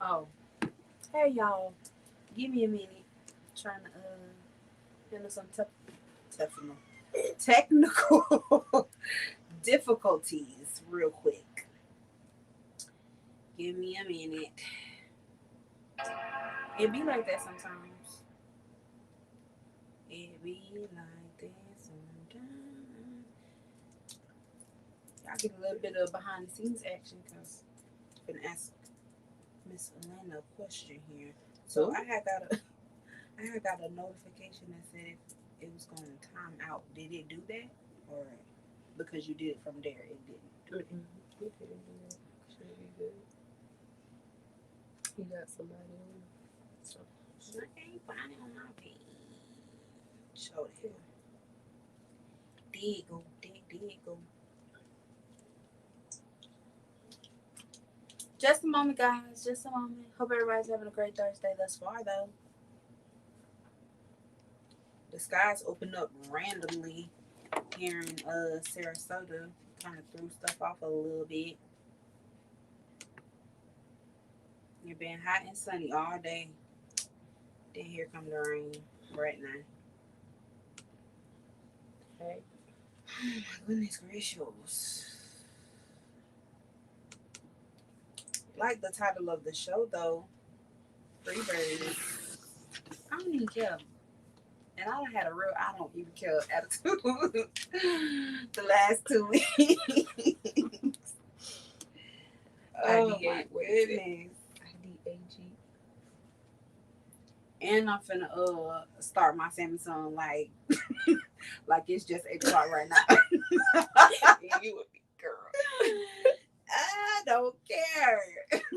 Oh, hey y'all, give me a minute. Trying to handle some technical difficulties real quick. Give me a minute. It be like that sometimes. It be like that sometimes. Y'all get a little bit of behind the scenes action because I'm gonna ask Miss Elena a question here. So I had got a notification that said it was going to time out. Did it do that, or because you did it from there, it didn't do it? It didn't do that. Should be good. You got somebody on. So I ain't finding on my page. Show them. There go. There go. Just a moment, guys. Just a moment. Hope everybody's having a great Thursday thus far, though. The skies opened up randomly here in Sarasota. Kind of threw stuff off a little bit. It's been hot and sunny all day. Then here come the rain right now. okay. Oh my goodness gracious. Like the title of the show though, Freebird. I don't even care. And I done had a real I don't even care attitude the last 2 weeks. Oh my goodness. IDAG. And I'm finna start my Sammy song like like it's just 8 o'clock right now. You would be girl. I don't care. Okay,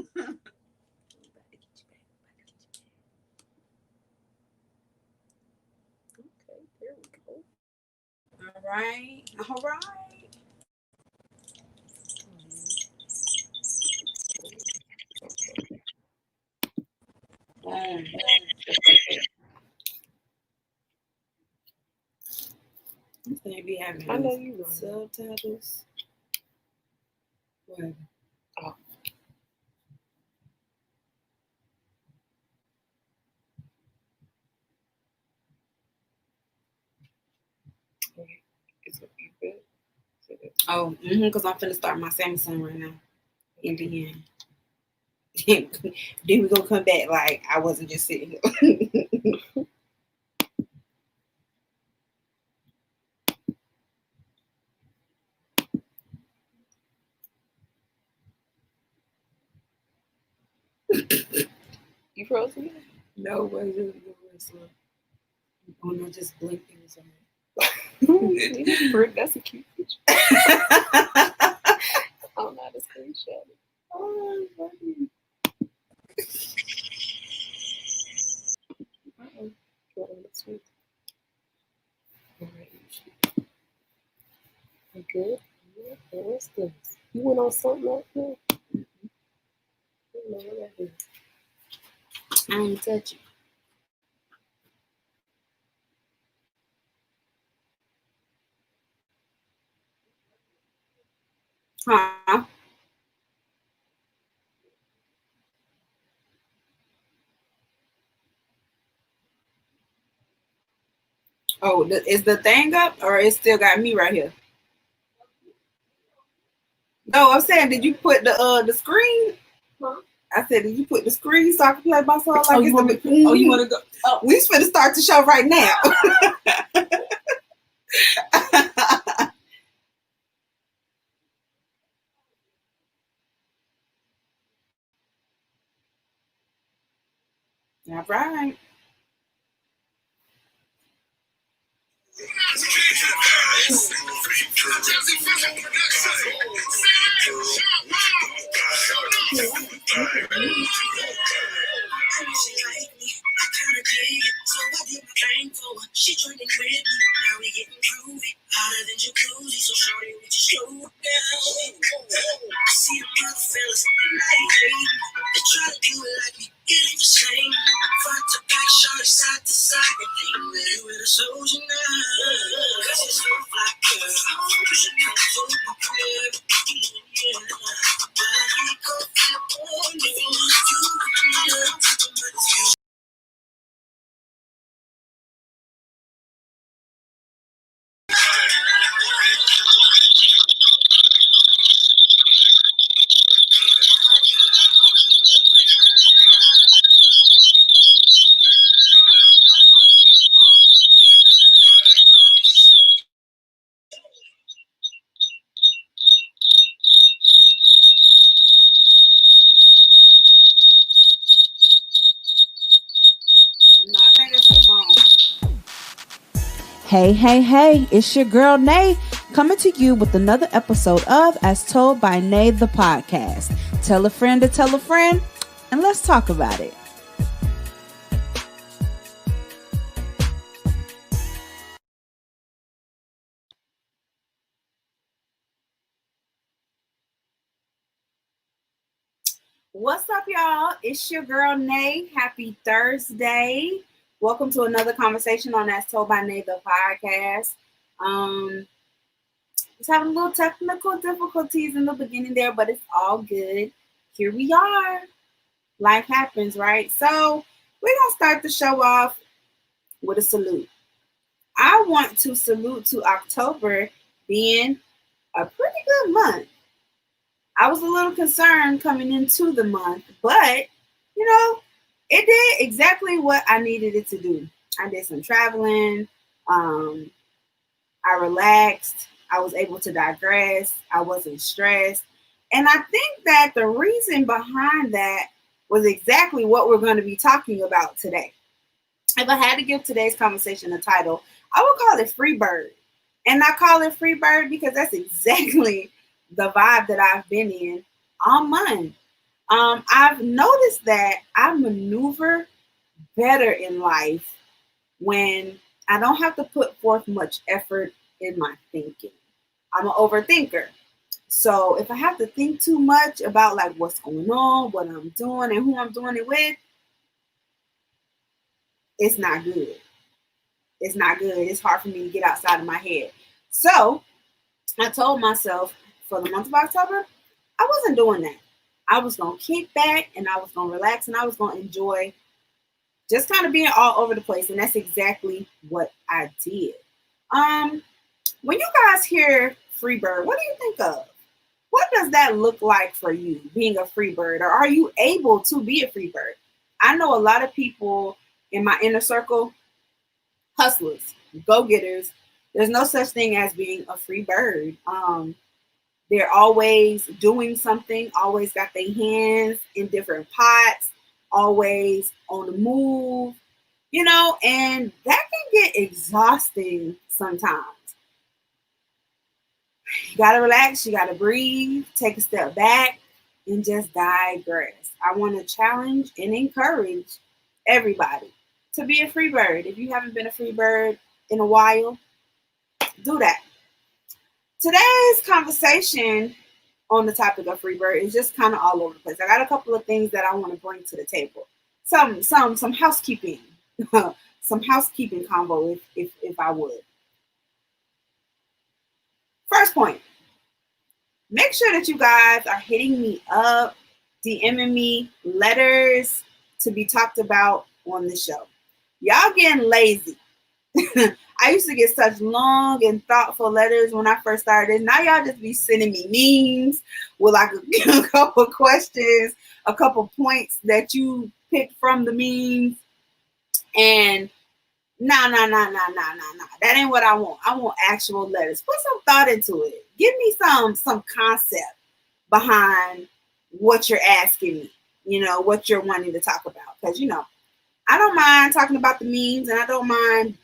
there we go. All right. All right. They be having I know you will. subtitles. What? Oh. Is it you good? Oh, because I'm finna start my Samsung right now. In the end. Then we gonna come back like I wasn't just sitting here. You froze again? No, wait, slow. Oh no, just blink things on That's a cute picture. I don't know how to screenshot it. Oh, funny. Sweet. All right, you good? Yeah. What's this? You went on something like that? I don't know what that is. I ain't touch it. Huh? Oh, is the thing up or it still got me right here? No, I'm saying, did you put the screen? Huh? I said, did you put the screen so I can play my song like Oh, you want to go? Oh, we finna start the show right now. All right. She drinking with me, now we getting groovy. Hotter than jacuzzi, so shorty, we just slow down. I see the other fellas, like they try to do it like me, it ain't the same. Front to back, shorty, side to side, and they with a soldier now. Cause it's her black girl, you should come to my crib. Yeah, but I ain't go flip on you. Hey, hey, hey, it's your girl Nay coming to you with another episode of As Told by Nay, the podcast. Tell a friend to tell a friend, and let's talk about it. What's up, y'all? It's your girl Nay. Happy Thursday. Welcome to another conversation on As Told by Nay, the podcast. Just having a little technical difficulties in the beginning there, but it's all good. Here we are. Life happens, right? So we're going to start the show off with a salute. I want to salute to October being a pretty good month. I was a little concerned coming into the month, but, it did exactly what I needed it to do. I did some traveling. I relaxed. I was able to digress. I wasn't stressed. And I think that the reason behind that was exactly what we're going to be talking about today. If I had to give today's conversation a title, I would call it Free Bird. And I call it Free Bird because that's exactly the vibe that I've been in all month. I've noticed that I maneuver better in life when I don't have to put forth much effort in my thinking. I'm an overthinker. So if I have to think too much about like what's going on, what I'm doing, and who I'm doing it with, it's not good. It's not good. It's hard for me to get outside of my head. So I told myself for the month of October, I wasn't doing that. I was going to kick back and I was going to relax and I was going to enjoy just kind of being all over the place. And that's exactly what I did. When you guys hear free bird, what do you think of? What does that look like for you, being a free bird? Or are you able to be a free bird? I know a lot of people in my inner circle, hustlers, go-getters. There's no such thing as being a free bird. They're always doing something, always got their hands in different pots, always on the move, and that can get exhausting sometimes. You got to relax, you got to breathe, take a step back, and just digress. I want to challenge and encourage everybody to be a free bird. If you haven't been a free bird in a while, do that. Today's conversation on the topic of free bird is just kind of all over the place. I got a couple of things that I want to bring to the table. Some housekeeping, some housekeeping combo if I would. First point, make sure that you guys are hitting me up, DMing me letters to be talked about on the show. Y'all getting lazy. I used to get such long and thoughtful letters when I first started. Now y'all just be sending me memes with like a couple questions, a couple points that you picked from the memes. And nah. That ain't what I want. I want actual letters. Put some thought into it. Give me some concept behind what you're asking me, what you're wanting to talk about. Because, I don't mind talking about the memes and I don't mind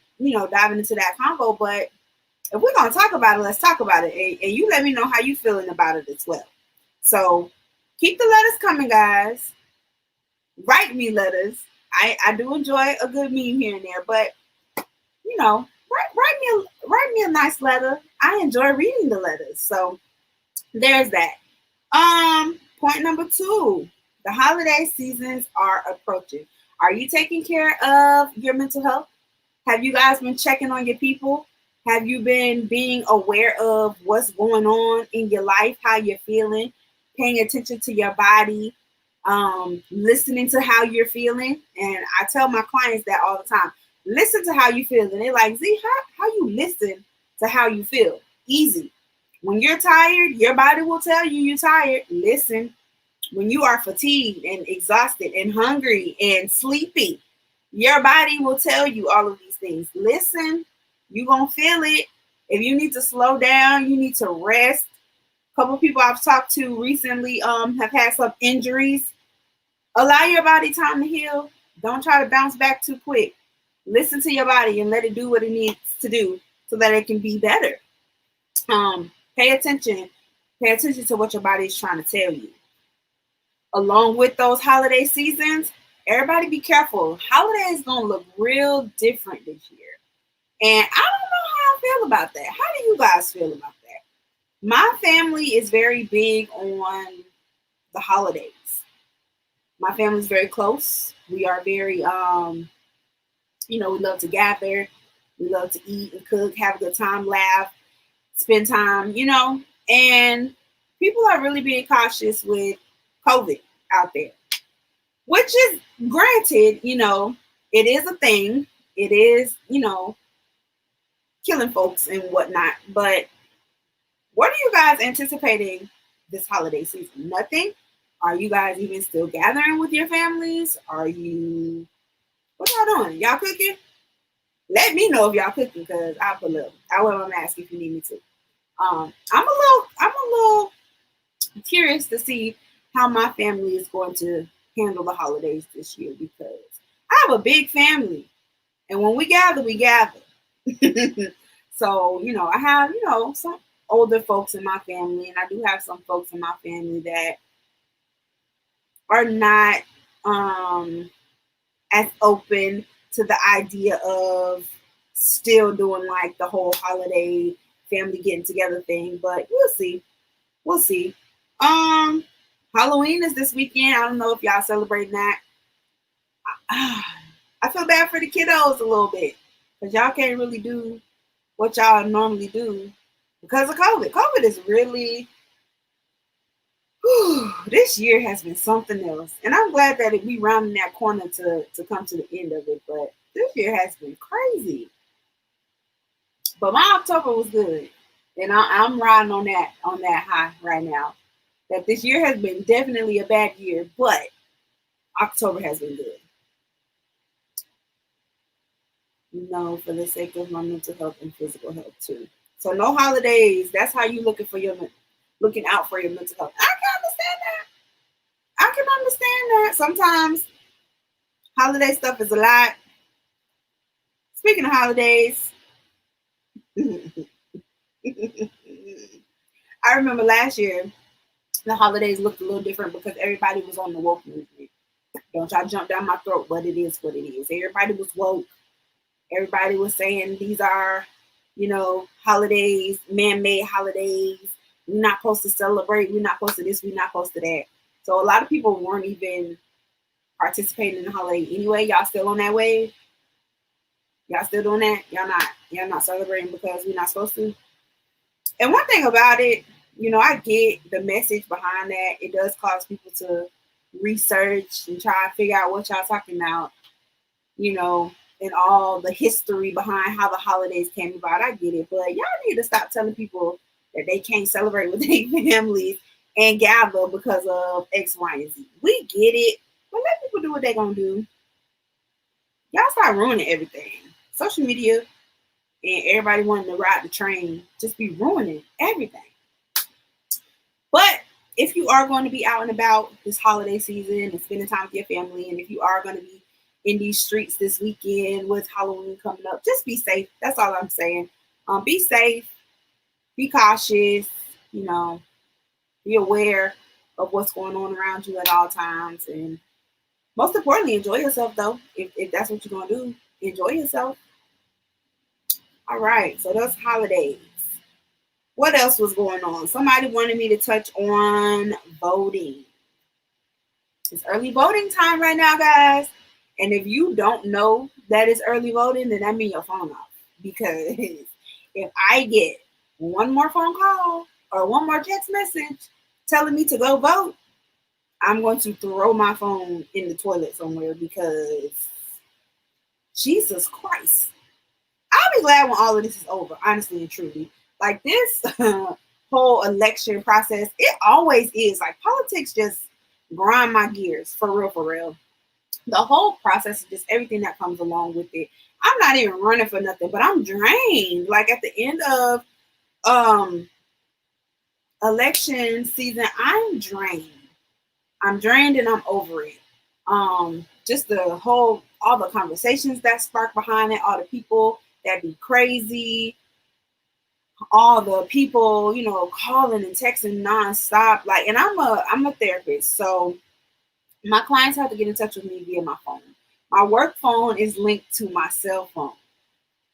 diving into that combo, but if we're going to talk about it, let's talk about it. And you let me know how you feeling about it as well. So keep the letters coming, guys. Write me letters. I do enjoy a good meme here and there, but write me a nice letter. I enjoy reading the letters. So there's that. Point number 2, the holiday seasons are approaching. Are you taking care of your mental health? Have you guys been checking on your people? Have you been being aware of what's going on in your life, how you're feeling, paying attention to your body, listening to how you're feeling? And I tell my clients that all the time. Listen to how you feel. And they're like, Z, how you listen to how you feel? Easy. When you're tired, your body will tell you you're tired. Listen. When you are fatigued and exhausted and hungry and sleepy, your body will tell you all of these things. Listen, you're going to feel it. If you need to slow down, you need to rest. A couple of people I've talked to recently have had some injuries. Allow your body time to heal. Don't try to bounce back too quick. Listen to your body and let it do what it needs to do so that it can be better. Pay attention. Pay attention to what your body is trying to tell you. Along with those holiday seasons, everybody be careful. Holidays gonna look real different this year. And I don't know how I feel about that. How do you guys feel about that? My family is very big on the holidays. My family's very close. We are very we love to gather, we love to eat and cook, have a good time, laugh, spend time, and people are really being cautious with COVID out there, which is granted, it is a thing. It is, killing folks and whatnot. But what are you guys anticipating this holiday season? Nothing? Are you guys even still gathering with your families? What y'all doing? Y'all cooking? Let me know if y'all cooking because I'll pull up. I'll wear my mask if you need me to. I'm a little curious to see how my family is going to handle the holidays this year because I have a big family, and when we gather, we gather. So I have some older folks in my family, and I do have some folks in my family that are not as open to the idea of still doing like the whole holiday family getting together thing, but we'll see. Halloween is this weekend. I don't know if y'all celebrating that. I feel bad for the kiddos a little bit because y'all can't really do what y'all normally do because of COVID. COVID is really, this year has been something else. And I'm glad that we rounding that corner to come to the end of it. But this year has been crazy. But my October was good. And I'm riding on that high right now. That this year has been definitely a bad year, but October has been good. For the sake of my mental health and physical health too. So no holidays. That's how you looking out for your mental health. I can understand that. Sometimes holiday stuff is a lot. Speaking of holidays, I remember last year the holidays looked a little different because everybody was on the woke movement. Don't y'all jump down my throat, but it is what it is. Everybody was woke. Everybody was saying these are, holidays, man-made holidays. We're not supposed to celebrate. We're not supposed to this. We're not supposed to that. So a lot of people weren't even participating in the holiday anyway. Y'all still on that wave? Y'all still doing that? Y'all not celebrating because we're not supposed to? And one thing about it, I get the message behind that. It does cause people to research and try to figure out what y'all talking about, and all the history behind how the holidays came about. I get it, but y'all need to stop telling people that they can't celebrate with their families and gather because of X, Y, and Z. We get it, but let people do what they're going to do. Y'all start ruining everything. Social media and everybody wanting to ride the train just be ruining everything. But if you are going to be out and about this holiday season and spending time with your family, and if you are going to be in these streets this weekend with Halloween coming up, just be safe. That's all I'm saying. Be safe, be cautious, be aware of what's going on around you at all times. And most importantly, enjoy yourself though. If that's what you're going to do, enjoy yourself. All right, so that's holidays. What else was going on? Somebody wanted me to touch on voting. It's early voting time right now, guys. And if you don't know that it's early voting, then that means your phone off. Because if I get one more phone call or one more text message telling me to go vote, I'm going to throw my phone in the toilet somewhere because Jesus Christ. I'll be glad when all of this is over, honestly and truly. Like this whole election process, it always is. Like politics just grind my gears, for real. The whole process is just everything that comes along with it. I'm not even running for nothing, but I'm drained. Like at the end of election season, I'm drained. I'm drained and I'm over it. Just all all the conversations that spark behind it, all the people that be crazy, all the people, you know, calling and texting nonstop. Like, and I'm a therapist, so my clients have to get in touch with me via my phone. My work phone is linked to my cell phone.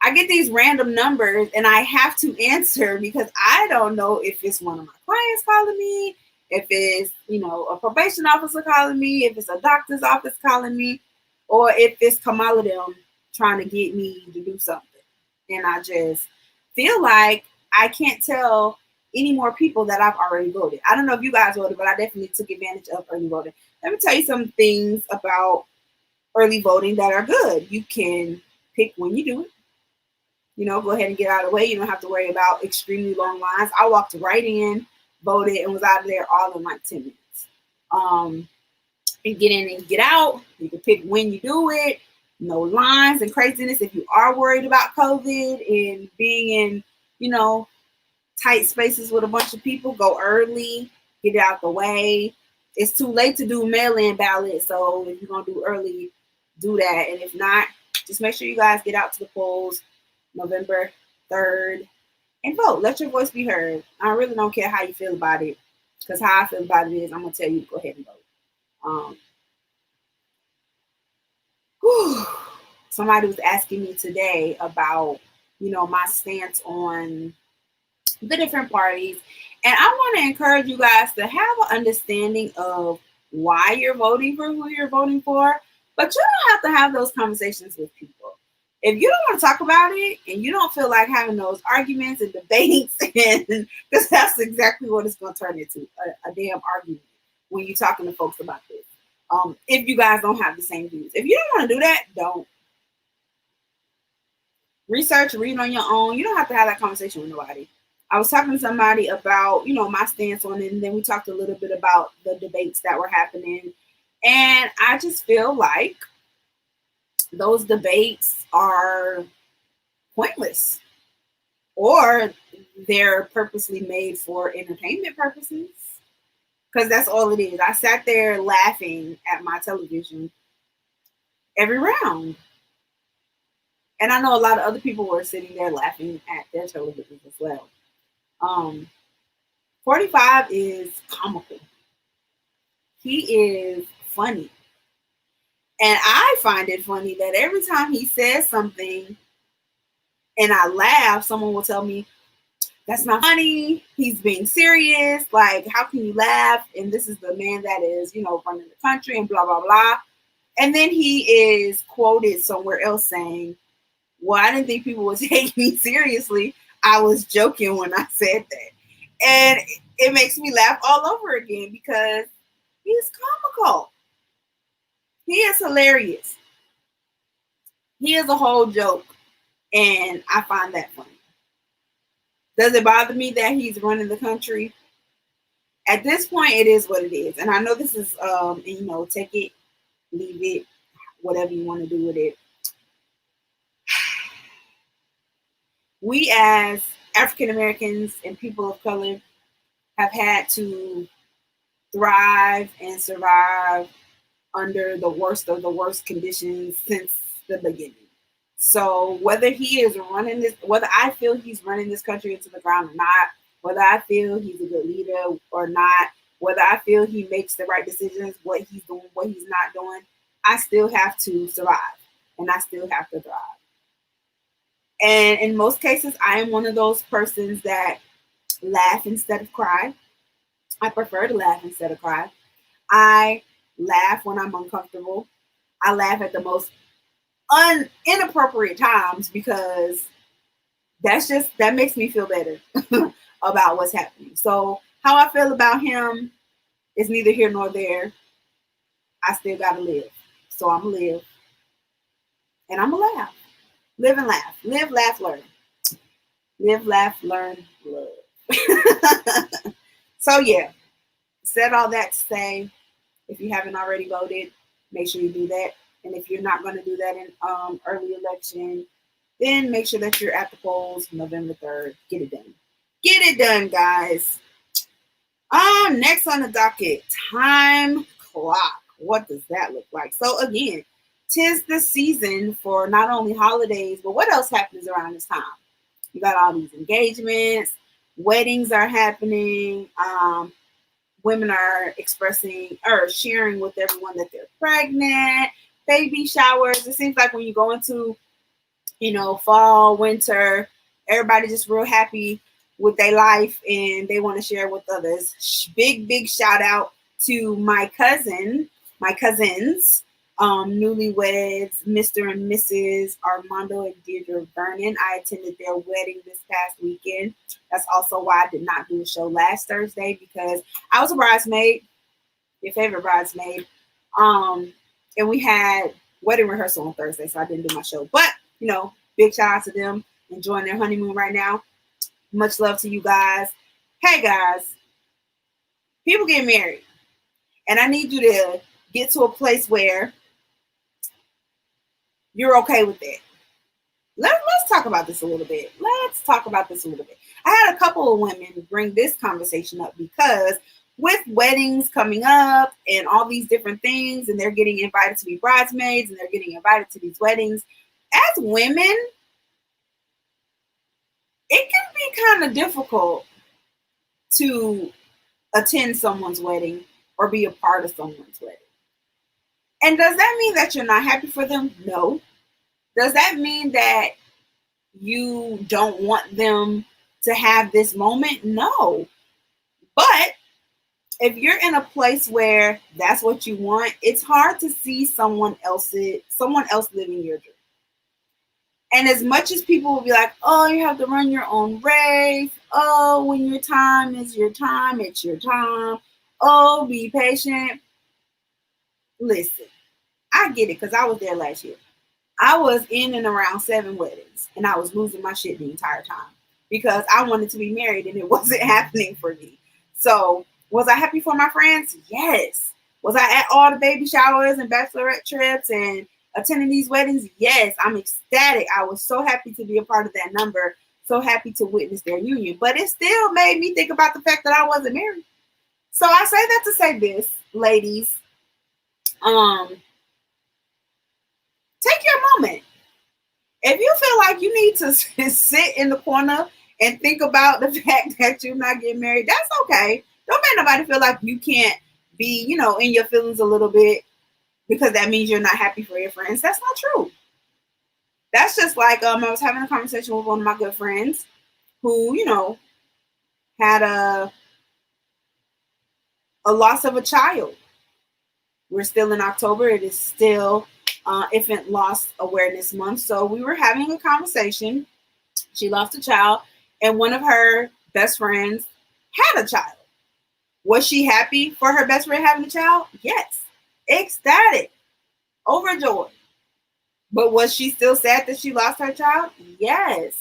I get these random numbers and I have to answer because I don't know if it's one of my clients calling me, if it's, you know, a probation officer calling me, if it's a doctor's office calling me, or if it's Kamala them trying to get me to do something. And I just feel like I can't tell any more people that I've already voted. I don't know if you guys voted, but I definitely took advantage of early voting. Let me tell you some things about early voting that are good. You can pick when you do it. You know, go ahead and get out of the way. You don't have to worry about extremely long lines. I walked right in, voted, and was out of there all in like 10 minutes. And get in and get out. You can pick when you do it. No lines and craziness. If you are worried about COVID and being in, you know, tight spaces with a bunch of people, go early, get it out the way. It's too late to do mail-in ballots, so if you're going to do early, do that. And if not, just make sure you guys get out to the polls November 3rd and vote. Let your voice be heard. I really don't care how you feel about it, because how I feel about it is I'm going to tell you to go ahead and vote. Somebody was asking me today about, you know, my stance on the different parties. And I want to encourage you guys to have an understanding of why you're voting for who you're voting for. But you don't have to have those conversations with people. If you don't want to talk about it and you don't feel like having those arguments and debates, and because that's exactly what it's going to turn into, a damn argument when you're talking to folks about this. If you guys don't have the same views. If you don't want to do that, don't. Research, read on your own. You don't have to have that conversation with nobody. I was talking to somebody about, you know, my stance on it, and then we talked a little bit about the debates that were happening. And I just feel like those debates are pointless, or they're purposely made for entertainment purposes, because that's all it is. I sat there laughing at my television every round. And I know a lot of other people were sitting there laughing at their televisions as well. 45 is comical. He is funny. And I find it funny that every time he says something and I laugh, someone will tell me, that's not funny. He's being serious. Like, how can you laugh? And this is the man that is, you know, running the country and blah, blah, blah. And then he is quoted somewhere else saying, well, I didn't think people would take me seriously. I was joking when I said that. And it makes me laugh all over again because he's comical. He is hilarious. He is a whole joke. And I find that funny. Does it bother me that he's running the country? At this point, it is what it is. And I know this is, you know, take it, leave it, whatever you want to do with it. We as African Americans and people of color have had to thrive and survive under the worst of the worst conditions since the beginning. So whether he is running this, whether I feel he's running this country into the ground or not, whether I feel he's a good leader or not, whether I feel he makes the right decisions, what he's doing, what he's not doing, I still have to survive and I still have to thrive. And in most cases, I am one of those persons that laugh instead of cry. I prefer to laugh instead of cry. I laugh when I'm uncomfortable. I laugh at the most inappropriate times because that makes me feel better about what's happening. So how I feel about him is neither here nor there. I still gotta live. So I'm gonna live. And I'm gonna laugh. Live and laugh. Live, laugh, learn. Live, laugh, learn, love. So yeah, said all that to say, if you haven't already voted, make sure you do that. And if you're not going to do that in early election, then make sure that you're at the polls November 3rd. Get it done. Get it done, guys. Next on the docket, time clock. What does that look like? So again, 'tis the season for not only holidays, but what else happens around this time? You got all these engagements, weddings are happening. Women are expressing or sharing with everyone that they're pregnant, baby showers. It seems like when you go into, fall, winter, everybody just real happy with their life and they want to share with others. Big shout out to my cousins, newlyweds, Mr. and Mrs. Armando and Deirdre Vernon. I attended their wedding this past weekend. That's also why I did not do a show last Thursday, because I was a bridesmaid, your favorite bridesmaid. And we had wedding rehearsal on Thursday, so I didn't do my show. But, big shout out to them enjoying their honeymoon right now. Much love to you guys. Hey guys, people get married, and I need you to get to a place where you're okay with it. Let's talk about this a little bit. I had a couple of women bring this conversation up because with weddings coming up and all these different things, and they're getting invited to be bridesmaids and they're getting invited to these weddings, as women, it can be kind of difficult to attend someone's wedding or be a part of someone's wedding. And does that mean that you're not happy for them? No. Does that mean that you don't want them to have this moment? No. But if you're in a place where that's what you want, it's hard to see someone else living your dream. And as much as people will be like, oh, you have to run your own race. Oh, when your time is your time, it's your time. Oh, be patient. Listen, I get it because I was there last year. I was in and around 7 weddings and I was losing my shit the entire time because I wanted to be married and it wasn't happening for me. So was I happy for my friends? Yes. Was I at all the baby showers and bachelorette trips and attending these weddings? Yes. I'm ecstatic. I was so happy to be a part of that number, so happy to witness their union, but it still made me think about the fact that I wasn't married. So I say that to say this, ladies, take your moment. If you feel like you need to sit in the corner and think about the fact that you're not getting married, that's okay. Don't make nobody feel like you can't be, in your feelings a little bit because that means you're not happy for your friends. That's not true. That's just like I was having a conversation with one of my good friends who, had a loss of a child. We're still in October. It is still Infant Loss Awareness Month. So we were having a conversation. She lost a child, and one of her best friends had a child. Was she happy for her best friend having a child? Yes. Ecstatic. Overjoyed. But was she still sad that she lost her child? Yes.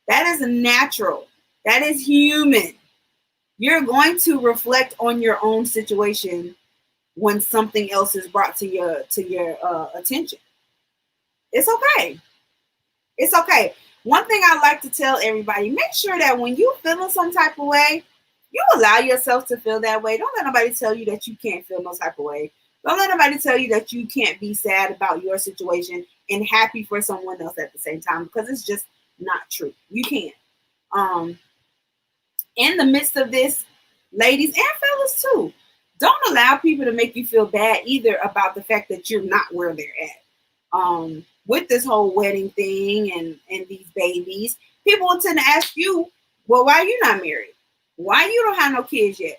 That is natural. That is human. You're going to reflect on your own situation when something else is brought to your attention. It's okay. It's okay. One thing I like to tell everybody, make sure that when you feeling some type of way, you allow yourself to feel that way. Don't let nobody tell you that you can't feel no type of way. Don't let nobody tell you that you can't be sad about your situation and happy for someone else at the same time, because it's just not true. You can't. In the midst of this, ladies and fellas too, don't allow people to make you feel bad either about the fact that you're not where they're at. With this whole wedding thing and these babies, people will tend to ask you, well, why are you not married? Why you don't have no kids yet?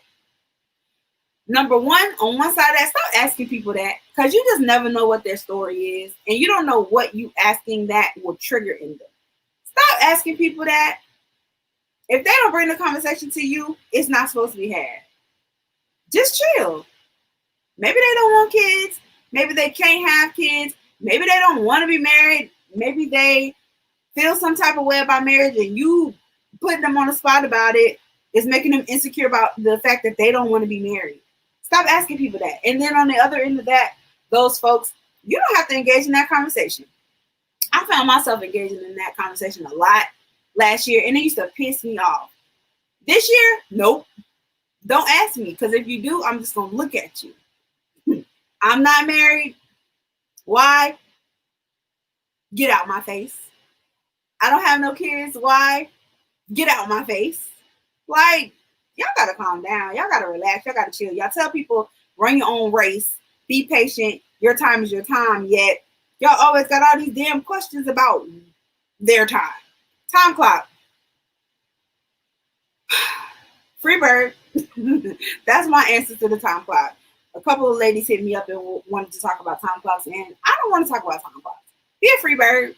Number one, on one side of that, stop asking people that, because you just never know what their story is, and you don't know what you asking that will trigger in them. Stop asking people that. If they don't bring the conversation to you, it's not supposed to be had. Just chill. Maybe they don't want kids. Maybe they can't have kids. Maybe they don't want to be married. Maybe they feel some type of way about marriage, and you putting them on the spot about it is making them insecure about the fact that they don't want to be married. Stop asking people that. And then on the other end of that, those folks, you don't have to engage in that conversation. I found myself engaging in that conversation a lot last year, and it used to piss me off. This year, nope. Don't ask me, because if you do, I'm just going to look at you. I'm not married. Why? Get out my face. I don't have no kids. Why? Get out my face. Like, y'all gotta calm down. Y'all gotta relax. Y'all gotta chill. Y'all tell people, run your own race. Be patient. Your time is your time. Yet, y'all always got all these damn questions about their time. Time clock. Free bird. That's my answer to the time clock. A couple of ladies hit me up and wanted to talk about time clocks, and I don't want to talk about time clocks. Be a free bird.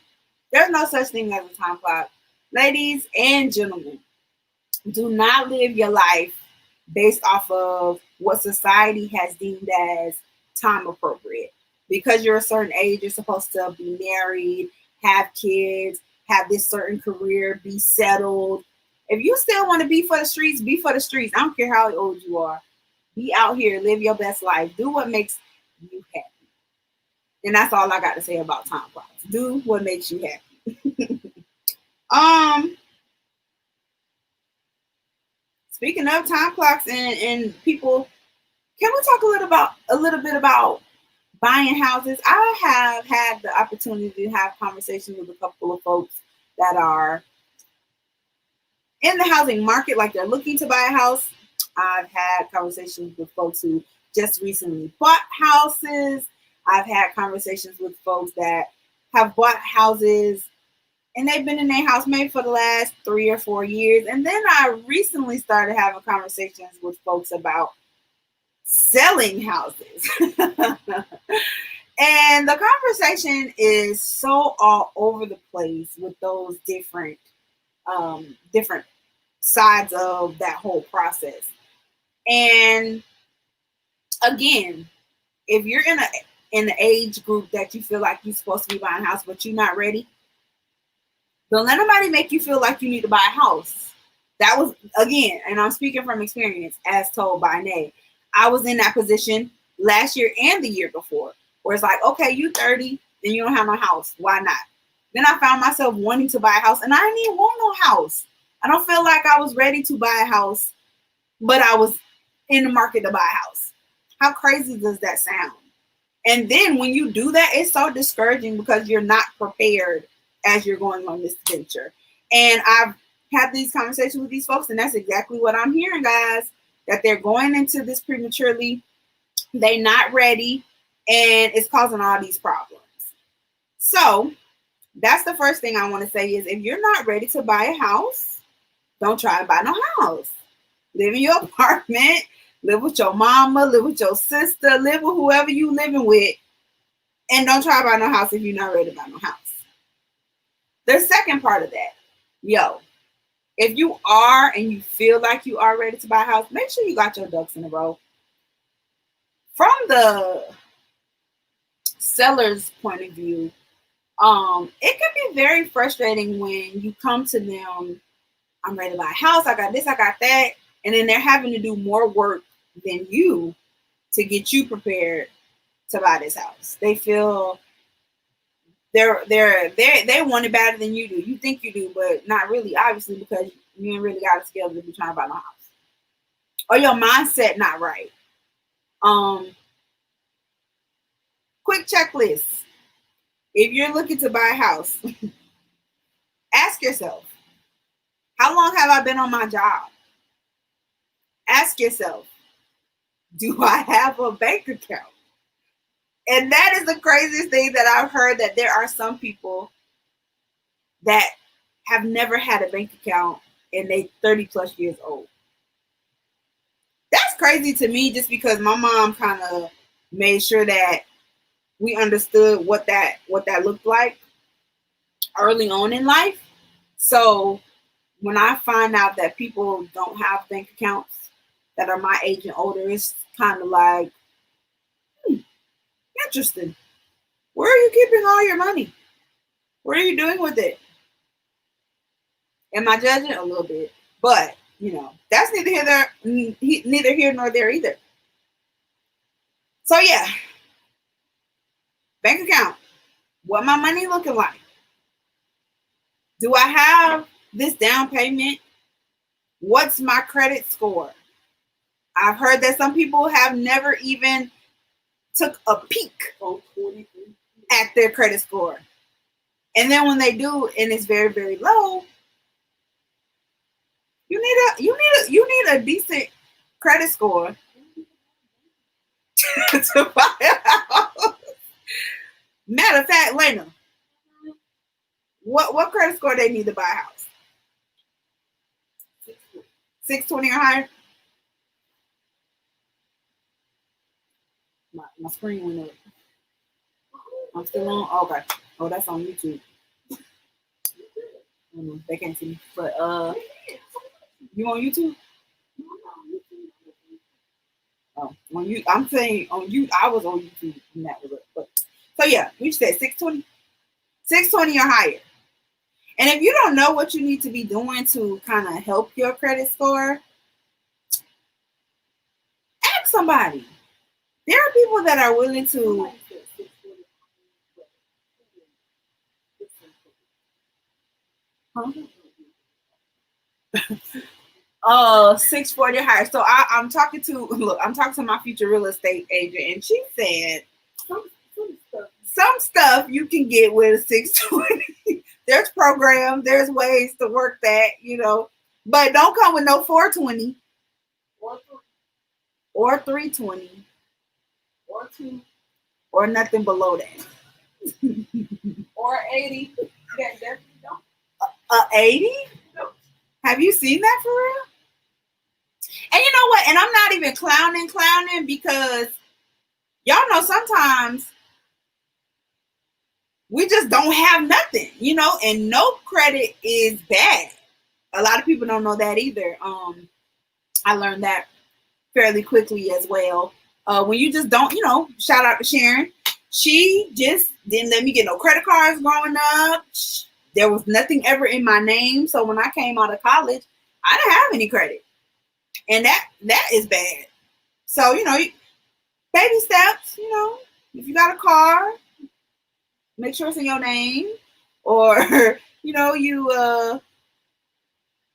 There's no such thing as a time clock. Ladies and gentlemen, do not live your life based off of what society has deemed as time appropriate. Because you're a certain age, you're supposed to be married, have kids, have this certain career, be settled. If you still want to be for the streets, be for the streets. I don't care how old you are. Be out here, live your best life. Do what makes you happy. And that's all I got to say about time clocks. Do what makes you happy. Speaking of time clocks and people, can we talk a little bit about buying houses? I have had the opportunity to have conversations with a couple of folks that are in the housing market, like they're looking to buy a house. I've had conversations with folks who just recently bought houses. I've had conversations with folks that have bought houses and they've been in their house maybe for the last 3 or 4 years. And then I recently started having conversations with folks about selling houses. And the conversation is so all over the place with those different sides of that whole process. And again, if you're in the age group that you feel like you're supposed to be buying a house, but you're not ready, don't let nobody make you feel like you need to buy a house. That was, again, and I'm speaking from experience as told by Nay. I was in that position last year and the year before, where it's like, okay, you 30 and you don't have no house. Why not? Then I found myself wanting to buy a house, and I didn't even want no house. I don't feel like I was ready to buy a house, but I was in the market to buy a house. How crazy does that sound? And then when you do that, it's so discouraging because you're not prepared as you're going on this venture. And I've had these conversations with these folks, and that's exactly what I'm hearing, guys, that they're going into this prematurely. They're not ready, and it's causing all these problems. So that's the first thing I want to say is if you're not ready to buy a house, don't try to buy no house. Live in your apartment, live with your mama, live with your sister, live with whoever you living with, and don't try to buy no house if you're not ready to buy no house. The second part of that, if you are and you feel like you are ready to buy a house, make sure you got your ducks in a row. From the seller's point of view, it can be very frustrating when you come to them, I'm ready to buy a house, I got this, I got that, and then they're having to do more work than you to get you prepared to buy this house. They feel they want it better than you do. You think you do, but not really, obviously, because you ain't really got a skill to be trying to buy no house. Or your mindset not right. Quick checklist. If you're looking to buy a house, ask yourself, how long have I been on my job? Ask yourself, do I have a bank account? And that is the craziest thing that I've heard, that there are some people that have never had a bank account and they 30 plus years old. That's crazy to me, just because my mom kind of made sure that we understood what that looked like early on in life. So when I find out that people don't have bank accounts that are my age and older, it's kind of like, interesting. Where are you keeping all your money? What are you doing with it? Am I judging? A little bit, but that's neither here nor there either. So yeah, bank account. What my money looking like? Do I have this down payment? What's my credit score? I've heard that some people have never even took a peek at their credit score. And then when they do, and it's very, very low, you need a decent credit score to buy a house. Matter of fact, Lena, what credit score they need to buy a house? 620 or higher? My screen went up. I'm still on. Okay. Oh, that's on YouTube. They can't see me. But you on YouTube? Oh, on you. I'm saying on you. I was on YouTube and that was it. But so yeah, we said 620, 620 or higher. And if you don't know what you need to be doing to kind of help your credit score, ask somebody. There are people that are willing to. Huh? 640 higher. So I'm talking to my future real estate agent, and she said some stuff you can get with a 620. There's programs, there's ways to work that, but don't come with no 420 or 320 or 2 or nothing below that. Or 80. That definitely don't. 80? Have you seen that for real? And you know what? And I'm not even clowning because y'all know sometimes we just don't have nothing, and no credit is bad. A lot of people don't know that either. I learned that fairly quickly as well. When you just don't, shout out to Sharon. She just didn't let me get no credit cards growing up. There was nothing ever in my name. So when I came out of college, I didn't have any credit. And that is bad. So, baby steps, if you got a car, make sure it's in your name. Or, you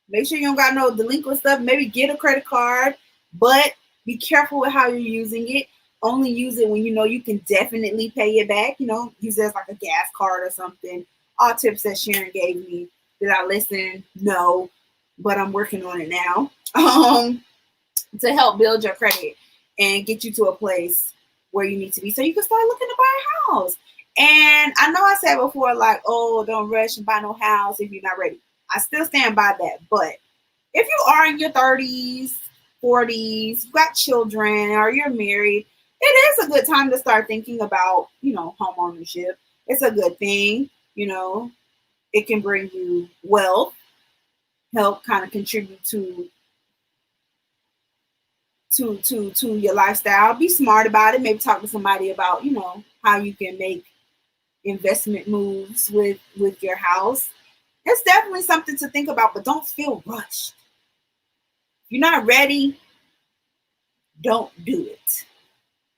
make sure you don't got no delinquent stuff. Maybe get a credit card, but be careful with how you're using it. Only use it when you can definitely pay it back. Use it as like a gas card or something. All tips that Sharon gave me. Did I listen? No, but I'm working on it now. To help build your credit and get you to a place where you need to be so you can start looking to buy a house. And I know I said before, like, oh, don't rush and buy no house if you're not ready. I still stand by that. But if you are in your 30s, 40s, you've got children, or you're married, it is a good time to start thinking about, home ownership. It's a good thing. It can bring you wealth, help kind of contribute to your lifestyle. Be smart about it. Maybe talk to somebody about, how you can make investment moves with your house. It's definitely something to think about, but don't feel rushed. If you're not ready, don't do it.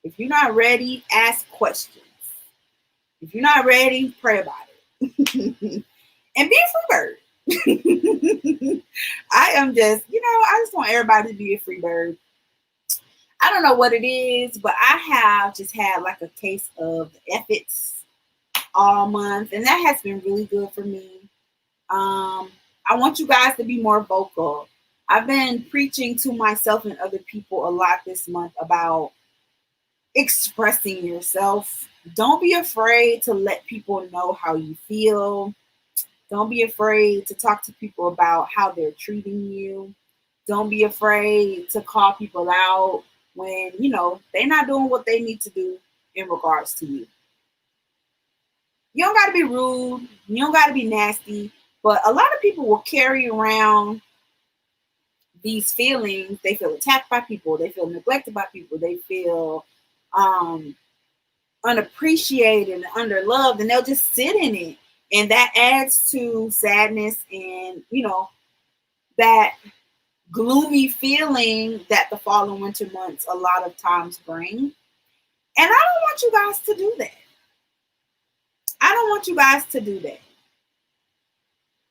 If you're not ready, ask questions. If you're not ready, pray about it. And be a free bird. I am just, I just want everybody to be a free bird. I don't know what it is, but I have just had like a case of the efforts all month, and that has been really good for me. I want you guys to be more vocal. I've been preaching to myself and other people a lot this month about expressing yourself. Don't be afraid to let people know how you feel. Don't be afraid to talk to people about how they're treating you. Don't be afraid to call people out when, they're not doing what they need to do in regards to you. You don't got to be rude. You don't got to be nasty. But a lot of people will carry around these feelings. They feel attacked by people. They feel neglected by people. They feel unappreciated and underloved, and they'll just sit in it. And that adds to sadness and, that gloomy feeling that the fall and winter months a lot of times bring. And I don't want you guys to do that. I don't want you guys to do that.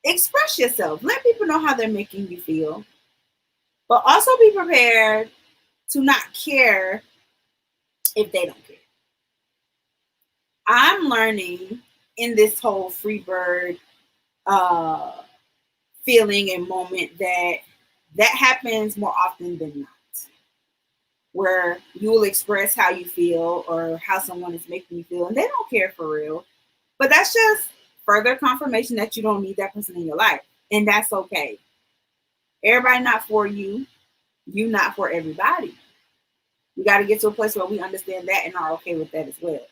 Express yourself. Let people know how they're making you feel. But also be prepared to not care if they don't care. I'm learning in this whole free bird feeling and moment that happens more often than not, where you will express how you feel or how someone is making you feel, and they don't care for real. But that's just further confirmation that you don't need that person in your life, and that's okay. Everybody not for you, you not for everybody. We got to get to a place where we understand that and are okay with that as well.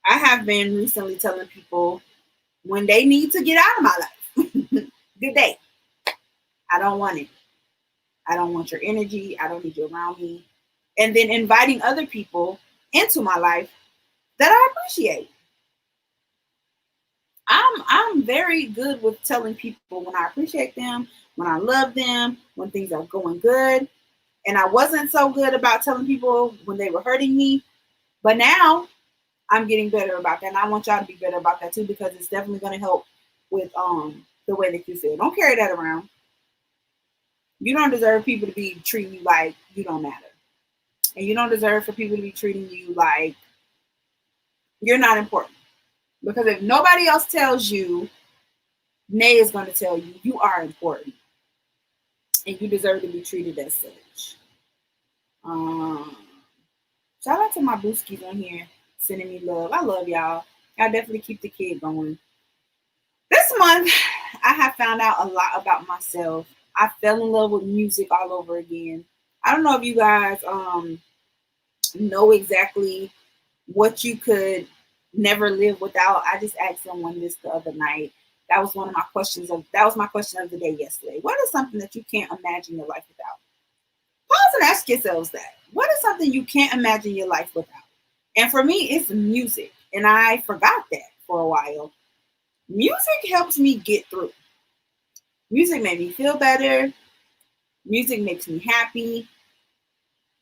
I have been recently telling people when they need to get out of my life, good day. I don't want it. I don't want your energy. I don't need you around me. And then inviting other people into my life that I appreciate. I'm very good with telling people when I appreciate them, when I love them, when things are going good. And I wasn't so good about telling people when they were hurting me. But now I'm getting better about that. And I want y'all to be better about that too, because it's definitely going to help with the way that you feel. Don't carry that around. You don't deserve people to be treating you like you don't matter. And you don't deserve for people to be treating you like you're not important. Because if nobody else tells you, Nay is going to tell you, you are important. And you deserve to be treated as such. Shout out to my booskies on here sending me love. I love y'all. Y'all definitely keep the kid going. This month, I have found out a lot about myself. I fell in love with music all over again. I don't know if you guys know exactly what you could never live without. I just asked someone this the other night. That was one of my questions my question of the day yesterday. What is something that you can't imagine your life without? Pause and ask yourselves that. What is something you can't imagine your life without? And for me, it's music. And I forgot that for a while. Music helps me get through. Music made me feel better. Music makes me happy.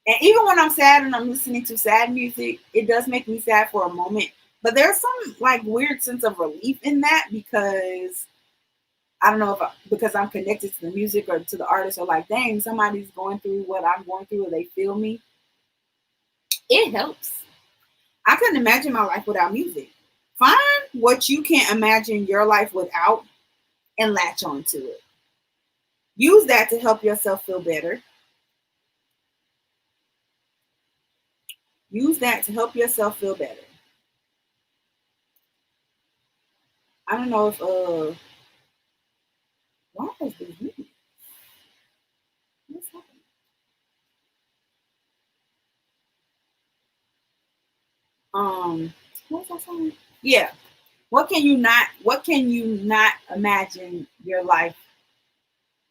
And even when I'm sad and I'm listening to sad music, it does make me sad for a moment. But there's some like weird sense of relief in that, because I don't know because I'm connected to the music or to the artist, or like, dang, somebody's going through what I'm going through, or they feel me. It helps. I couldn't imagine my life without music. Find what you can't imagine your life without and latch on to it. Use that to help yourself feel better. Use that to help yourself feel better. I don't know if why is this music? What's happening? What was I saying? Yeah. What can you not imagine your life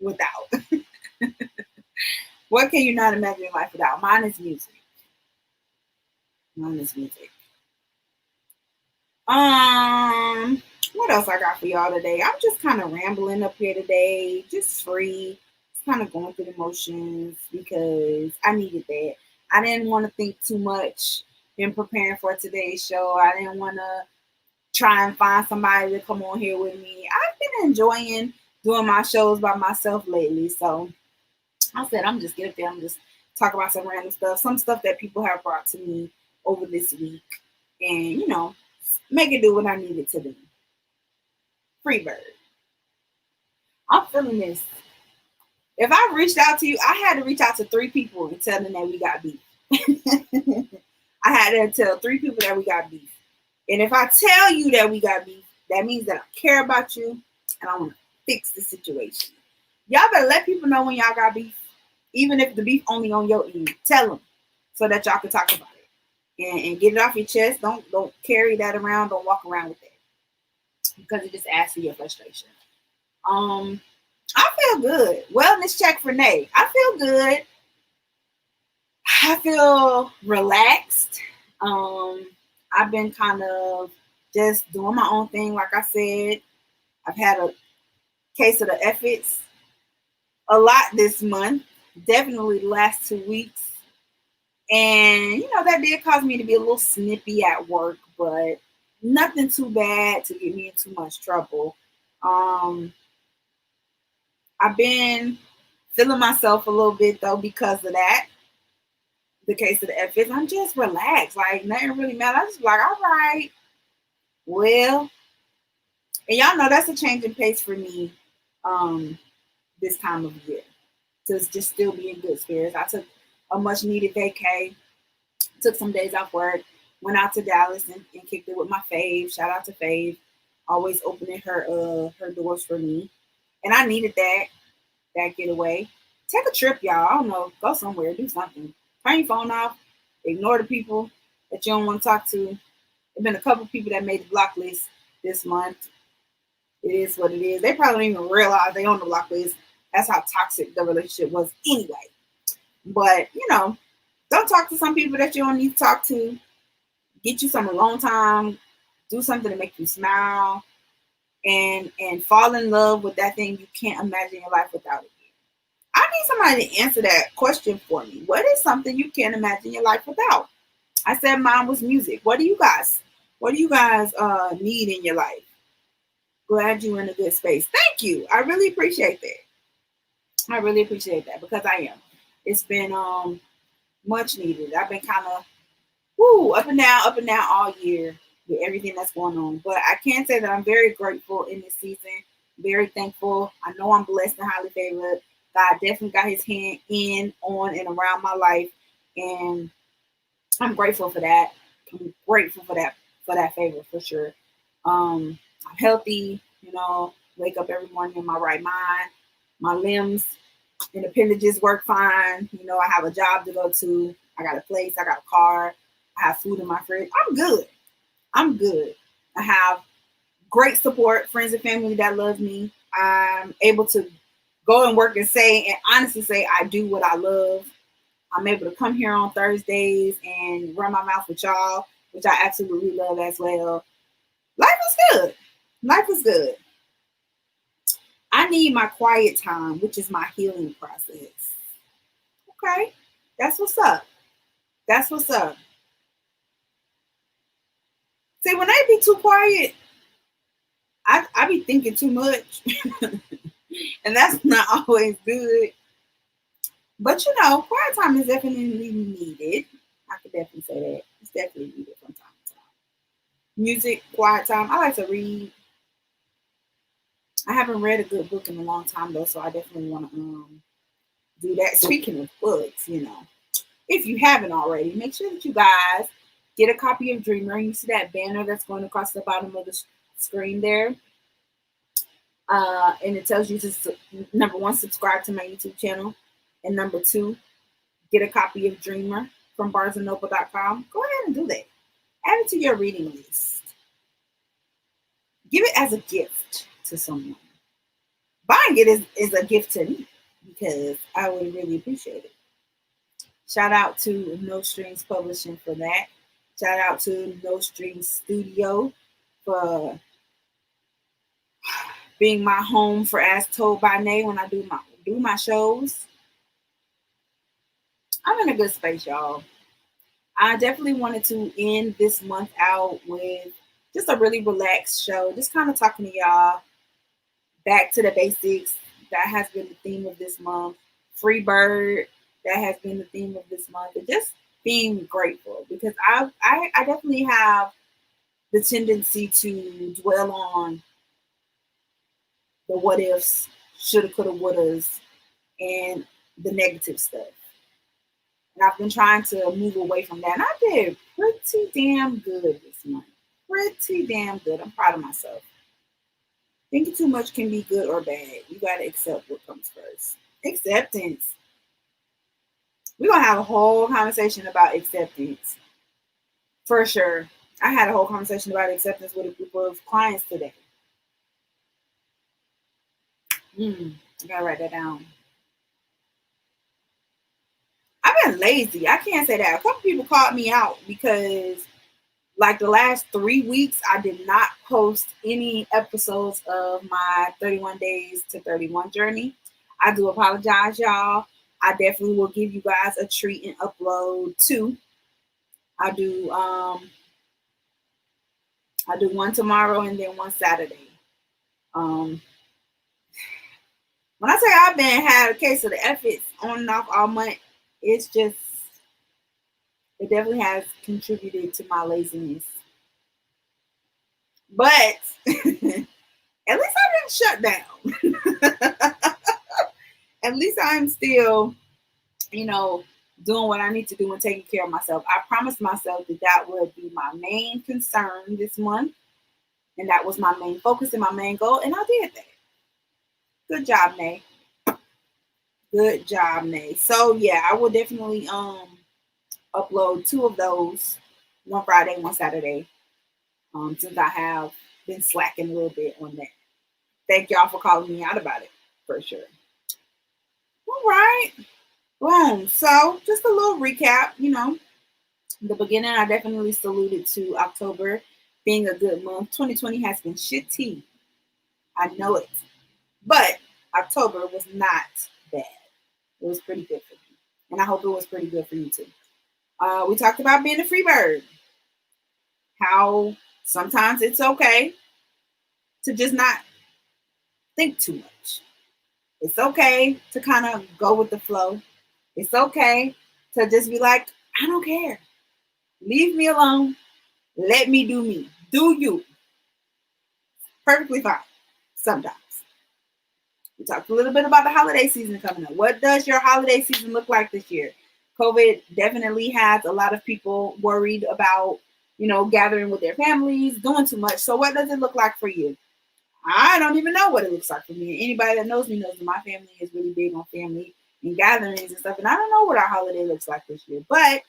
without? What can you not imagine your life without? Mine is music. What else I got for y'all today? I'm just kind of rambling up here today, just free. Just kind of going through the motions because I needed that. I didn't want to think too much in preparing for today's show. I didn't want to try and find somebody to come on here with me. I've been enjoying doing my shows by myself lately. So I said, I'm just get up there. I'm just talk about some random stuff, some stuff that people have brought to me over this week, and make it do what I need it to do. Free bird. I'm feeling this. If I reached out to you, I had to reach out to 3 people and tell them that we got beef. I had to tell 3 people that we got beef. And if I tell you that we got beef, that means that I care about you and I want to fix the situation. Y'all better let people know when y'all got beef, even if the beef only on your end. Tell them so that y'all can talk about it and get it off your chest. Don't carry that around. Don't walk around with it, because it just adds to your frustration. I feel good. Wellness check for Nay. I feel good. I feel relaxed. I've been kind of just doing my own thing. Like I said, I've had a case of the efforts a lot this month, definitely the last 2 weeks. And, that did cause me to be a little snippy at work, but nothing too bad to get me in too much trouble. I've been feeling myself a little bit, though, because of that. The case of the efforts, I'm just relaxed. Like, nothing really matters. I'm just like, all right, Well, and y'all know that's a change in pace for me this time of year. To just still be in good spirits. I took a much needed vacay, took some days off work, went out to Dallas and kicked it with my fave. Shout out to Fave. Always opening her doors for me. And I needed that getaway. Take a trip, y'all. I don't know. Go somewhere. Do something. Turn your phone off. Ignore the people that you don't want to talk to. There've been a couple people that made the block list this month. It is what it is. They probably don't even realize they on the block list. That's how toxic the relationship was anyway. But, don't talk to some people that you don't need to talk to. Get you some alone time. Do something to make you smile. And fall in love with that thing you can't imagine your life without it. I need somebody to answer that question for me. What is something you can't imagine your life without? I said mine was music. What do you guys need in your life? Glad you're in a good space. Thank you. I really appreciate that. I really appreciate that because I am. It's been much needed. I've been kind of up and down all year with everything that's going on. But I can say that I'm very grateful in this season. Very thankful. I know I'm blessed and highly favored. God definitely got his hand in, on, and around my life. And I'm grateful for that. I'm grateful for that favor for sure. I'm healthy, wake up every morning in my right mind. My limbs and appendages work fine. I have a job to go to. I got a place. I got a car. I have food in my fridge. I'm good. I have great support, friends and family that love me. I'm able to go and work and honestly say I do what I love. I'm able to come here on Thursdays and run my mouth with y'all, which I absolutely love as well. Life is good. Life is good. I need my quiet time, which is my healing process. Okay. That's what's up. That's what's up. See, when I be too quiet, I be thinking too much. And that's not always good. But quiet time is definitely needed. I could definitely say that. It's definitely needed from time to time. Music, quiet time. I like to read. I haven't read a good book in a long time though, so I definitely want to do that. Speaking of books, if you haven't already, make sure that you guys get a copy of Dreamer. You see that banner that's going across the bottom of the screen there. And it tells you to, number one, subscribe to my YouTube channel. And number two, get a copy of Dreamer from BarnesandNoble.com. Go ahead and do that. Add it to your reading list. Give it as a gift to someone. Buying it is a gift to me because I would really appreciate it. Shout out to No Strings Publishing for that. Shout out to No Strings Studio for being my home for As Told by Nay when I do my shows. I'm in a good space, y'all. I definitely wanted to end this month out with just a really relaxed show, just kind of talking to y'all. Back to the basics. That has been the theme of this month. Free bird. That has been the theme of this month. And just being grateful because I definitely have the tendency to dwell on the what ifs, shoulda, coulda, wouldas, and the negative stuff. And I've been trying to move away from that. And I did pretty damn good this month. Pretty damn good. I'm proud of myself. Thinking too much can be good or bad. You got to accept what comes first. Acceptance. We're going to have a whole conversation about acceptance. For sure. I had a whole conversation about acceptance with a group of clients today. I got to write that down. I've been lazy. I can't say that. A couple people called me out because like the last 3 weeks, I did not post any episodes of my 31 Days to 31 journey. I do apologize, y'all. I definitely will give you guys a treat and upload 2. I do one tomorrow and then one Saturday. When I say I've been had a case of the efforts on and off all month, it's just, it definitely has contributed to my laziness. But at least I didn't shut down. At least I'm still, doing what I need to do and taking care of myself. I promised myself that would be my main concern this month. And that was my main focus and my main goal. And I did that. Good job, Nay. Good job, Nay. So yeah, I will definitely upload 2 of those, one Friday, one Saturday. Since I have been slacking a little bit on that. Thank y'all for calling me out about it, for sure. All right. Boom. So just a little recap, the beginning, I definitely saluted to October being a good month. 2020 has been shitty. I know it. But October was not bad. It was pretty good for me. And I hope it was pretty good for you too. We talked about being a free bird. How sometimes it's okay to just not think too much. It's okay to kind of go with the flow. It's okay to just be like, I don't care. Leave me alone. Let me do me. Do you. Perfectly fine. Sometimes. We talked a little bit about the holiday season coming up. What does your holiday season look like this year? COVID definitely has a lot of people worried about, gathering with their families, doing too much. So what does it look like for you? I don't even know what it looks like for me. Anybody that knows me knows that my family is really big on family and gatherings and stuff. And I don't know what our holiday looks like this year. But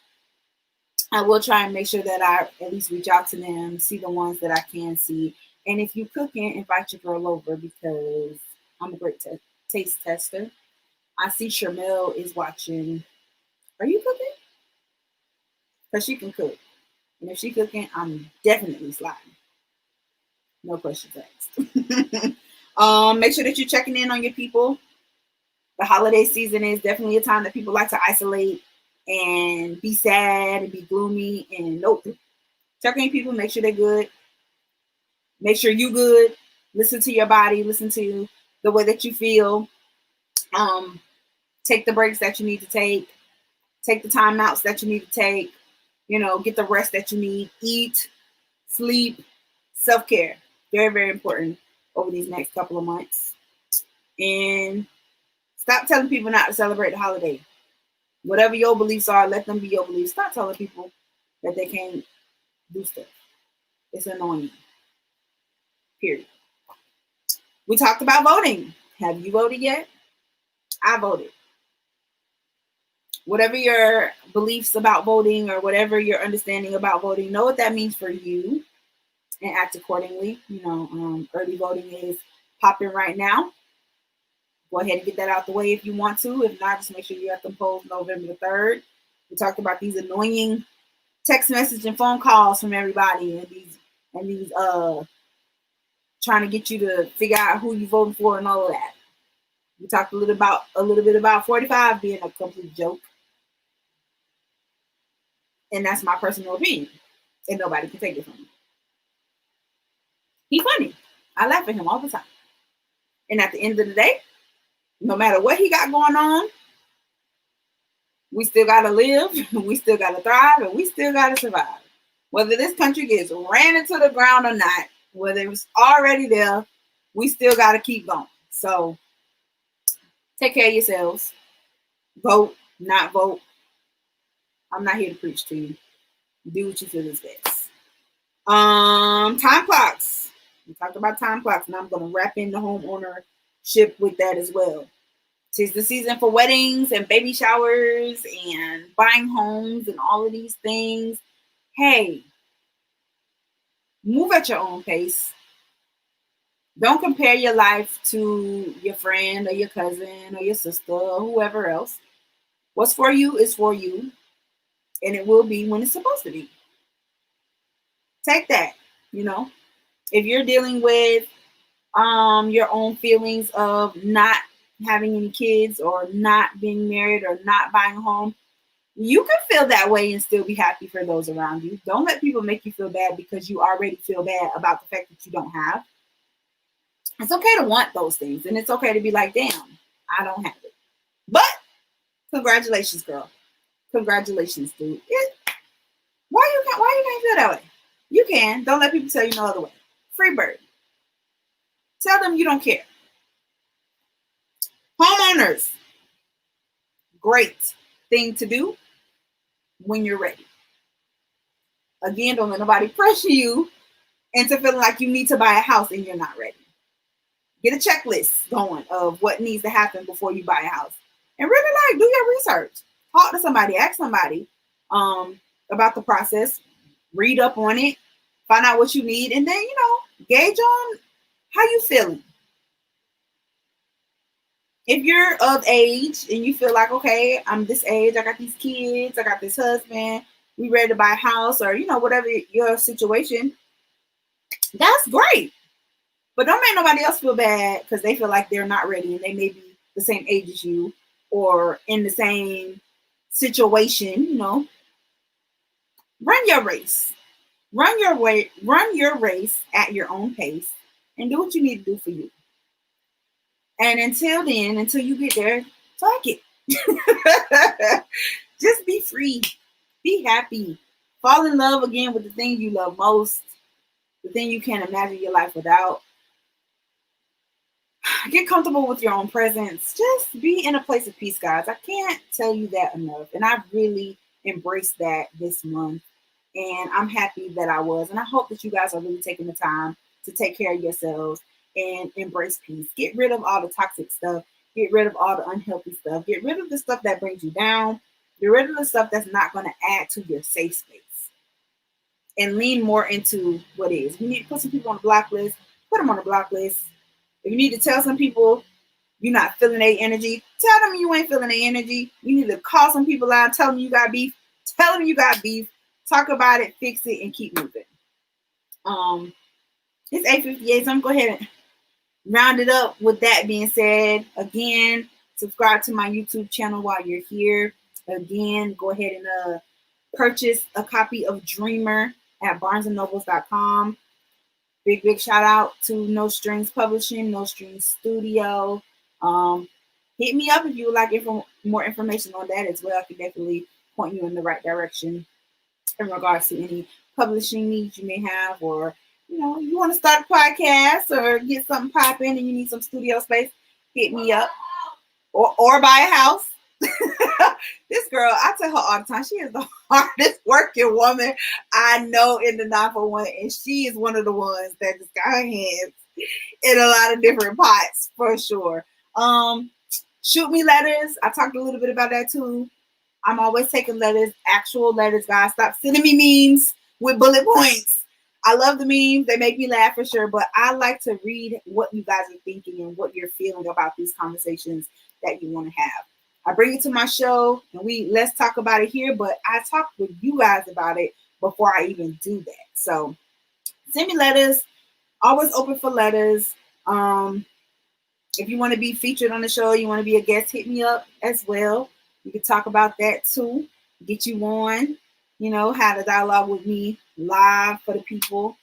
I will try and make sure that I at least reach out to them, see the ones that I can see. And if you cooking, invite your girl over because I'm a great taste tester. I see Shermelle is watching. Are you cooking? Because she can cook. And if she cooking, I'm definitely sliding. No questions asked. Make sure that you're checking in on your people. The holiday season is definitely a time that people like to isolate and be sad and be gloomy. And nope. Check on your people. Make sure they're good. Make sure you good. Listen to your body. Listen to the way that you feel. Take the breaks that you need to take. Take the time outs that you need to take. Get the rest that you need. Eat, sleep, self-care. Very, very important over these next couple of months. And stop telling people not to celebrate the holiday. Whatever your beliefs are, let them be your beliefs. Stop telling people that they can't do stuff. It's annoying. Period. We talked about voting. Have you voted yet? I voted. Whatever your beliefs about voting or whatever your understanding about voting, know what that means for you and act accordingly. Early voting is popping right now. Go ahead and get that out the way if you want to. If not, just make sure you're at the polls November the 3rd. We talked about these annoying text message and phone calls from everybody and these trying to get you to figure out who you're voting for and all of that. We talked a little bit about 45 being a complete joke. And that's my personal opinion. And nobody can take it from me. He's funny. I laugh at him all the time. And at the end of the day, no matter what he got going on, we still got to live, we still got to thrive, and we still got to survive. Whether this country gets ran into the ground or not, whether it was already there, we still got to keep going. So take care of yourselves. Vote, not vote. I'm not here to preach to you. Do what you feel is best. Time clocks. We talked about time clocks, and I'm going to wrap in the home ownership with that as well. Tis the season for weddings and baby showers and buying homes and all of these things. Hey, move at your own pace. Don't compare your life to your friend or your cousin or your sister or whoever else. What's for you is for you, and it will be when it's supposed to be. Take that, If you're dealing with your own feelings of not having any kids or not being married or not buying a home, you can feel that way and still be happy for those around you. Don't let people make you feel bad because you already feel bad about the fact that you don't have. It's okay to want those things, and it's okay to be like, damn, I don't have it. But congratulations, girl. Congratulations, dude. Why you can't feel that way? You can. Don't let people tell you no other way. Freebird. Tell them you don't care. Homeowners, great thing to do when you're ready. Again, don't let nobody pressure you into feeling like you need to buy a house and you're not ready. Get a checklist going of what needs to happen before you buy a house. And really do your research. Talk to somebody, ask somebody about the process, read up on it, find out what you need, and then, gauge on how you feeling. If you're of age and you feel like, okay, I'm this age, I got these kids, I got this husband, we ready to buy a house, or, whatever your situation, that's great. But don't make nobody else feel bad because they feel like they're not ready and they may be the same age as you or in the same situation, Run your race. Run your race at your own pace and do what you need to do for you. And until then, until you get there, fuck it. Just be free. Be happy. Fall in love again with the thing you love most, the thing you can't imagine your life without. Get comfortable with your own presence. Just be in a place of peace, guys. I can't tell you that enough. And I've really embraced that this month. And I'm happy that I was. And I hope that you guys are really taking the time to take care of yourselves and embrace peace. Get rid of all the toxic stuff. Get rid of all the unhealthy stuff. Get rid of the stuff that brings you down. Get rid of the stuff that's not going to add to your safe space. And lean more into what is. You need to put some people on the block list. Put them on the block list. If you need to tell some people you're not feeling their energy, tell them you ain't feeling their energy. You need to call some people out, tell them you got beef. Tell them you got beef. Talk about it, fix it, and keep moving. It's 8:58, so I'm going to go ahead and round it up with that being said. Again, subscribe to my YouTube channel while you're here. Again, go ahead and purchase a copy of Dreamer at barnesandnobles.com. Big shout out to No Strings Publishing, No Strings Studio. Hit me up if you would like more information on that as well. I can definitely point you in the right direction in regards to any publishing needs you may have, or you want to start a podcast or get something popping and you need some studio space, hit me up. Or buy a house. This girl, I tell her all the time, she is the hardest working woman I know in the 941, and she is one of the ones that just got her hands in a lot of different pots for sure. Shoot me letters. I talked a little bit about that too. I'm always taking letters, actual letters, guys. Stop sending me memes with bullet points. I love the memes. They make me laugh for sure, but I like to read what you guys are thinking and what you're feeling about these conversations that you want to have. I bring it to my show and let's talk about it here, but I talk with you guys about it before I even do that. So send me letters. Always open for letters. If you want to be featured on the show, you want to be a guest, hit me up as well. We can talk about that too. Get you on, have a dialogue with me live for the people.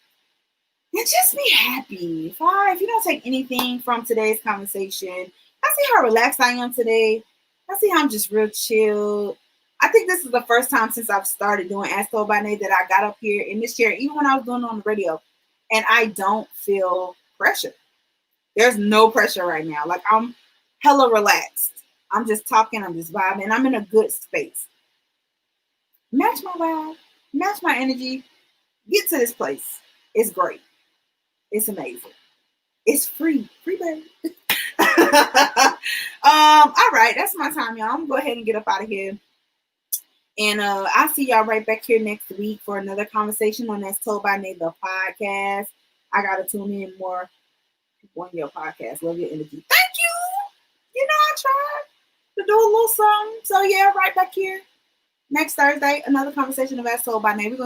And just be happy. If you don't take anything from today's conversation, I see how relaxed I am today. I see how I'm just real chill. I think this is the first time since I've started doing As Told by Nate that I got up here in this chair, even when I was doing it on the radio, and I don't feel pressure. There's no pressure right now. Like, I'm hella relaxed. I'm just talking. I'm just vibing. I'm in a good space. Match my vibe. Match my energy. Get to this place. It's great. It's amazing. It's free. Free, baby. All right. That's my time, y'all. I'm going to go ahead and get up out of here. And I'll see y'all right back here next week for another conversation on As Told by Nate, the podcast. I got to tune in more on your podcast. Love your energy. Thank you. I tried to do a little something. So, yeah, right back here next Thursday, another conversation of As Told by Nate.